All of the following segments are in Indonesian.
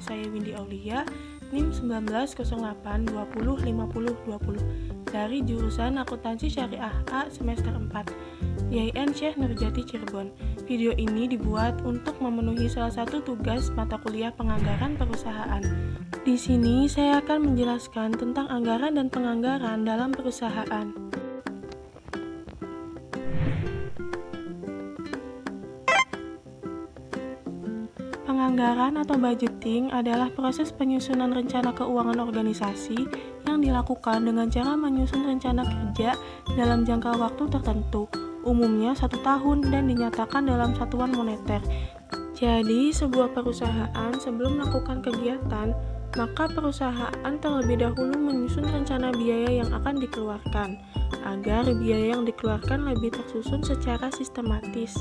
saya Windy Aulia, NIM 1908205020 dari jurusan Akuntansi Syariah A semester 4, IAIN Syekh Nurjati Cirebon. Video ini dibuat untuk memenuhi salah satu tugas mata kuliah penganggaran perusahaan. Di sini saya akan menjelaskan tentang anggaran dan penganggaran dalam perusahaan. Penganggaran atau budgeting adalah proses penyusunan rencana keuangan organisasi yang dilakukan dengan cara menyusun rencana kerja dalam jangka waktu tertentu, umumnya 1 tahun dan dinyatakan dalam satuan moneter. Jadi, sebuah perusahaan sebelum melakukan kegiatan, maka perusahaan terlebih dahulu menyusun rencana biaya yang akan dikeluarkan, agar biaya yang dikeluarkan lebih tersusun secara sistematis.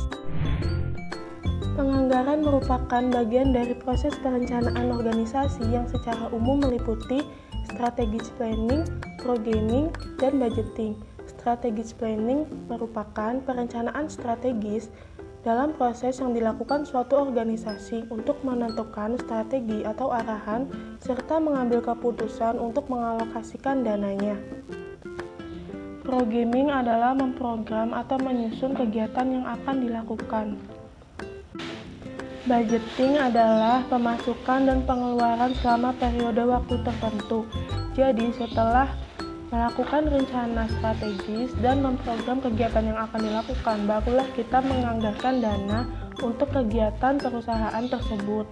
Penganggaran merupakan bagian dari proses perencanaan organisasi yang secara umum meliputi strategic planning, programming, dan budgeting. Strategic planning merupakan perencanaan strategis dalam proses yang dilakukan suatu organisasi untuk menentukan strategi atau arahan serta mengambil keputusan untuk mengalokasikan dananya. Programming adalah memprogram atau menyusun kegiatan yang akan dilakukan. Budgeting adalah pemasukan dan pengeluaran selama periode waktu tertentu. Jadi, setelah melakukan rencana strategis dan memprogram kegiatan yang akan dilakukan, barulah kita menganggarkan dana untuk kegiatan perusahaan tersebut.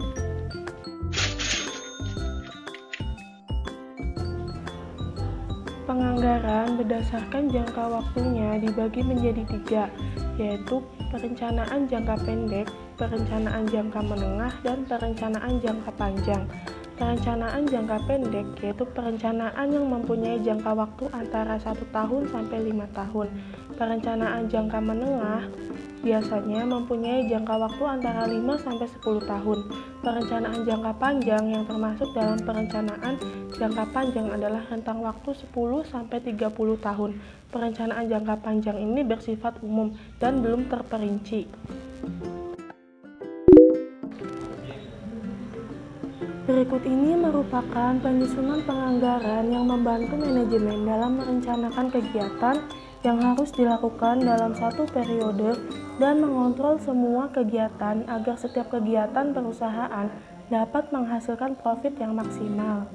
Penganggaran berdasarkan jangka waktunya dibagi menjadi 3, yaitu perencanaan jangka pendek, perencanaan jangka menengah, dan perencanaan jangka panjang. Perencanaan jangka pendek yaitu perencanaan yang mempunyai jangka waktu antara 1 tahun sampai 5 tahun. Perencanaan jangka menengah biasanya mempunyai jangka waktu antara 5 sampai 10 tahun. Perencanaan jangka panjang yang termasuk dalam perencanaan jangka panjang adalah rentang waktu 10 sampai 30 tahun. Perencanaan jangka panjang ini bersifat umum dan belum terperinci. Berikut ini merupakan penyusunan penganggaran yang membantu manajemen dalam merencanakan kegiatan yang harus dilakukan dalam satu periode dan mengontrol semua kegiatan agar setiap kegiatan perusahaan dapat menghasilkan profit yang maksimal.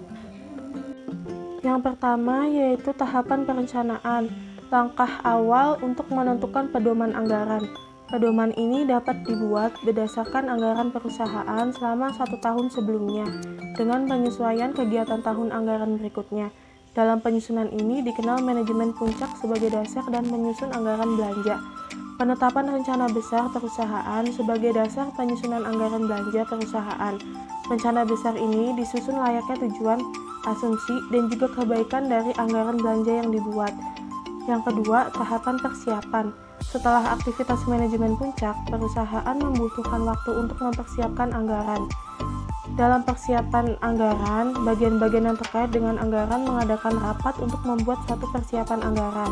Yang pertama yaitu tahapan perencanaan, langkah awal untuk menentukan pedoman anggaran. Pedoman ini dapat dibuat berdasarkan anggaran perusahaan selama 1 tahun sebelumnya, dengan penyesuaian kegiatan tahun anggaran berikutnya. Dalam penyusunan ini dikenal manajemen puncak sebagai dasar dan menyusun anggaran belanja. Penetapan rencana besar perusahaan sebagai dasar penyusunan anggaran belanja perusahaan. Rencana besar ini disusun layaknya tujuan, asumsi, dan juga kebaikan dari anggaran belanja yang dibuat. Yang kedua, tahapan persiapan. Setelah aktivitas manajemen puncak, perusahaan membutuhkan waktu untuk mempersiapkan anggaran. Dalam persiapan anggaran, bagian-bagian yang terkait dengan anggaran mengadakan rapat untuk membuat suatu persiapan anggaran.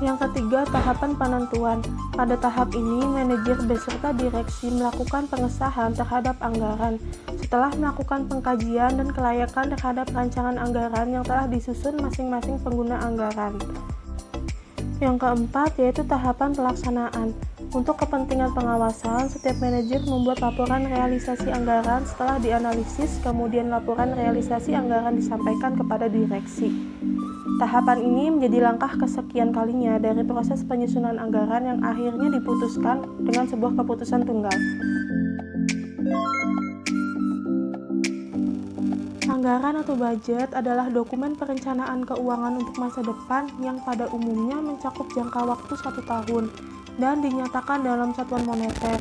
Yang ketiga, tahapan penentuan. Pada tahap ini, manajer beserta direksi melakukan pengesahan terhadap anggaran. Setelah melakukan pengkajian dan kelayakan terhadap rancangan anggaran yang telah disusun masing-masing pengguna anggaran. Yang keempat yaitu tahapan pelaksanaan. Untuk kepentingan pengawasan, setiap manajer membuat laporan realisasi anggaran setelah dianalisis, kemudian laporan realisasi anggaran disampaikan kepada direksi. Tahapan ini menjadi langkah kesekian kalinya dari proses penyusunan anggaran yang akhirnya diputuskan dengan sebuah keputusan tunggal. Anggaran atau budget adalah dokumen perencanaan keuangan untuk masa depan yang pada umumnya mencakup jangka waktu 1 tahun dan dinyatakan dalam satuan moneter.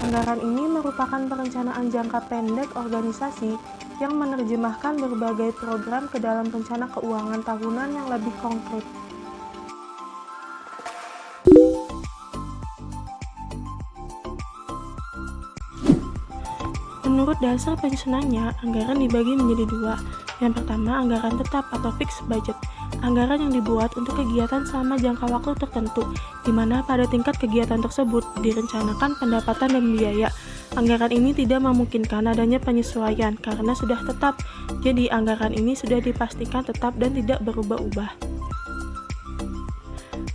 Anggaran ini merupakan perencanaan jangka pendek organisasi yang menerjemahkan berbagai program ke dalam rencana keuangan tahunan yang lebih konkret. Menurut dasar penyusunannya, anggaran dibagi menjadi 2. Yang pertama, anggaran tetap atau fixed budget. Anggaran yang dibuat untuk kegiatan selama jangka waktu tertentu, di mana pada tingkat kegiatan tersebut direncanakan pendapatan dan biaya. Anggaran ini tidak memungkinkan adanya penyesuaian karena sudah tetap. Jadi anggaran ini sudah dipastikan tetap dan tidak berubah-ubah.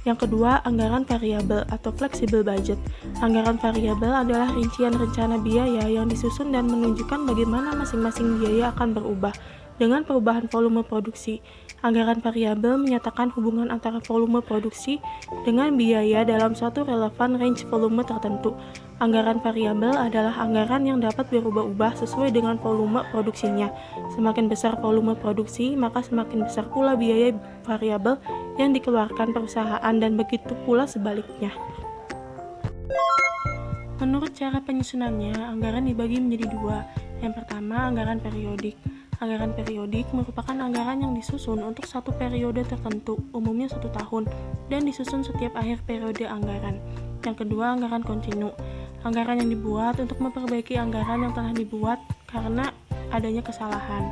Yang kedua, anggaran variabel atau fleksibel budget. Anggaran variabel adalah rincian rencana biaya yang disusun dan menunjukkan bagaimana masing-masing biaya akan berubah dengan perubahan volume produksi. Anggaran variabel menyatakan hubungan antara volume produksi dengan biaya dalam suatu relevan range volume tertentu. Anggaran variabel adalah anggaran yang dapat berubah-ubah sesuai dengan volume produksinya. Semakin besar volume produksi, maka semakin besar pula biaya variabel yang dikeluarkan perusahaan dan begitu pula sebaliknya. Menurut cara penyusunannya, anggaran dibagi menjadi dua. Yang pertama, anggaran periodik. Anggaran periodik merupakan anggaran yang disusun untuk satu periode tertentu, umumnya 1 tahun, dan disusun setiap akhir periode anggaran. Yang kedua, anggaran kontinu. Anggaran yang dibuat untuk memperbaiki anggaran yang telah dibuat karena adanya kesalahan.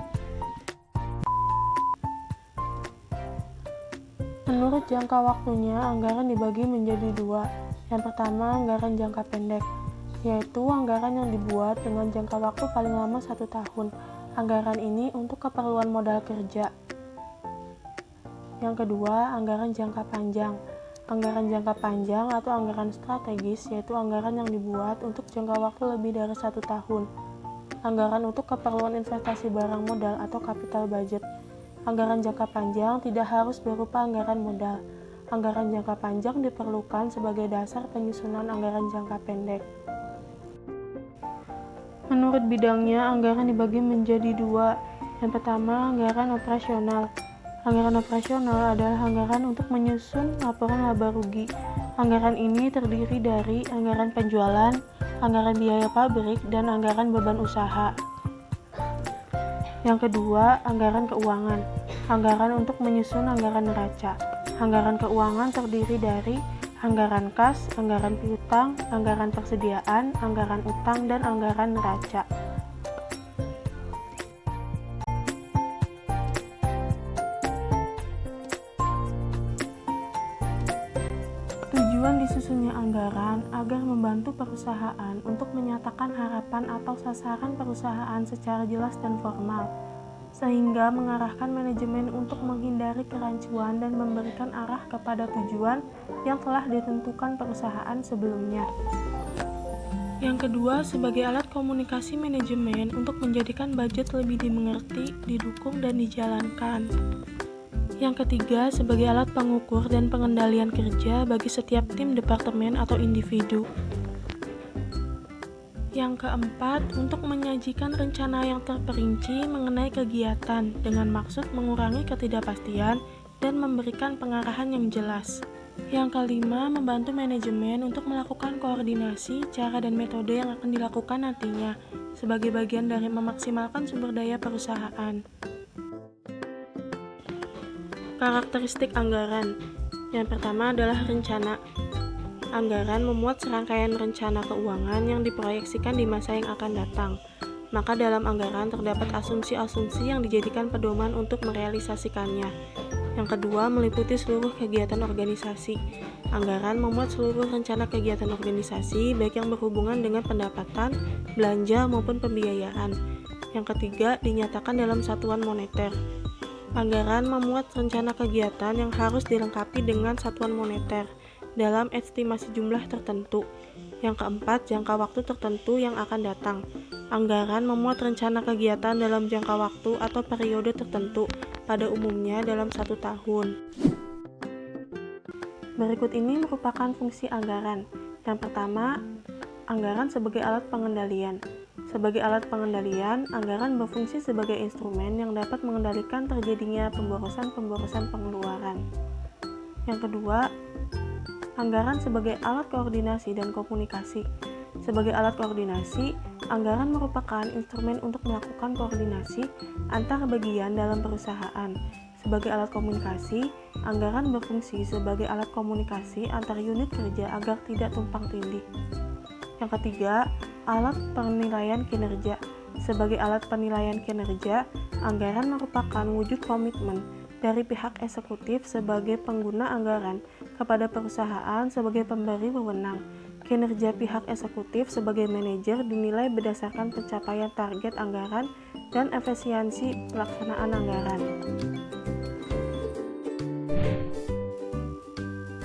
Menurut jangka waktunya, anggaran dibagi menjadi dua. Yang pertama, anggaran jangka pendek, yaitu anggaran yang dibuat dengan jangka waktu paling lama 1 tahun. Anggaran ini untuk keperluan modal kerja. Yang kedua, anggaran jangka panjang. Anggaran jangka panjang atau anggaran strategis yaitu anggaran yang dibuat untuk jangka waktu lebih dari 1 tahun. Anggaran untuk keperluan investasi barang modal atau capital budget. Anggaran jangka panjang tidak harus berupa anggaran modal. Anggaran jangka panjang diperlukan sebagai dasar penyusunan anggaran jangka pendek. Menurut bidangnya, anggaran dibagi menjadi dua. Yang pertama, anggaran operasional. Anggaran operasional adalah anggaran untuk menyusun laporan laba rugi. Anggaran ini terdiri dari anggaran penjualan, anggaran biaya pabrik, dan anggaran beban usaha. Yang kedua, anggaran keuangan. Anggaran untuk menyusun anggaran neraca. Anggaran keuangan terdiri dari anggaran kas, anggaran piutang, anggaran persediaan, anggaran utang, dan anggaran neraca. Tujuan disusunnya anggaran agar membantu perusahaan untuk menyatakan harapan atau sasaran perusahaan secara jelas dan formal, sehingga mengarahkan manajemen untuk menghindari kerancuan dan memberikan arah kepada tujuan yang telah ditentukan perusahaan sebelumnya. Yang kedua, sebagai alat komunikasi manajemen untuk menjadikan budget lebih dimengerti, didukung, dan dijalankan. Yang ketiga, sebagai alat pengukur dan pengendalian kerja bagi setiap tim, departemen, atau individu. Yang keempat, untuk menyajikan rencana yang terperinci mengenai kegiatan dengan maksud mengurangi ketidakpastian dan memberikan pengarahan yang jelas. Yang kelima, membantu manajemen untuk melakukan koordinasi cara dan metode yang akan dilakukan nantinya sebagai bagian dari memaksimalkan sumber daya perusahaan. Karakteristik anggaran. Yang pertama adalah rencana. Anggaran memuat serangkaian rencana keuangan yang diproyeksikan di masa yang akan datang. Maka dalam anggaran terdapat asumsi-asumsi yang dijadikan pedoman untuk merealisasikannya. Yang kedua, meliputi seluruh kegiatan organisasi. Anggaran memuat seluruh rencana kegiatan organisasi, baik yang berhubungan dengan pendapatan, belanja, maupun pembiayaan. Yang ketiga, dinyatakan dalam satuan moneter. Anggaran memuat rencana kegiatan yang harus dilengkapi dengan satuan moneter dalam estimasi jumlah tertentu. Yang keempat, jangka waktu tertentu yang akan datang. Anggaran memuat rencana kegiatan dalam jangka waktu atau periode tertentu, pada umumnya dalam 1 tahun. Berikut ini merupakan fungsi anggaran. Yang pertama, anggaran sebagai alat pengendalian. Sebagai alat pengendalian, anggaran berfungsi sebagai instrumen yang dapat mengendalikan terjadinya pemborosan-pemborosan pengeluaran. Yang kedua, anggaran sebagai alat koordinasi dan komunikasi. Sebagai alat koordinasi, anggaran merupakan instrumen untuk melakukan koordinasi antar bagian dalam perusahaan. Sebagai alat komunikasi, anggaran berfungsi sebagai alat komunikasi antar unit kerja agar tidak tumpang tindih. Yang ketiga, alat penilaian kinerja. Sebagai alat penilaian kinerja, anggaran merupakan wujud komitmen dari pihak eksekutif sebagai pengguna anggaran kepada perusahaan sebagai pemberi wewenang. Kinerja pihak eksekutif sebagai manajer dinilai berdasarkan pencapaian target anggaran dan efisiensi pelaksanaan anggaran.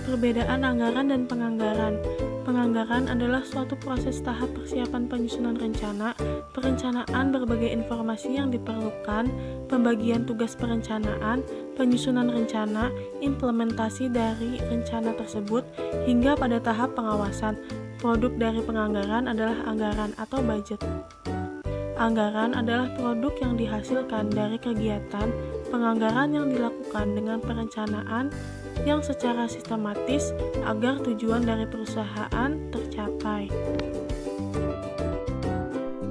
Perbedaan anggaran dan penganggaran. Penganggaran adalah suatu proses tahap persiapan penyusunan rencana, perencanaan berbagai informasi yang diperlukan, pembagian tugas perencanaan, penyusunan rencana, implementasi dari rencana tersebut, hingga pada tahap pengawasan. Produk dari penganggaran adalah anggaran atau budget. Anggaran adalah produk yang dihasilkan dari kegiatan penganggaran yang dilakukan dengan perencanaan yang secara sistematis agar tujuan dari perusahaan tercapai.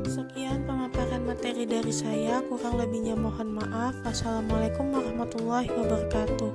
Sekian pemaparan materi dari saya, kurang lebihnya mohon maaf. Wassalamualaikum warahmatullahi wabarakatuh.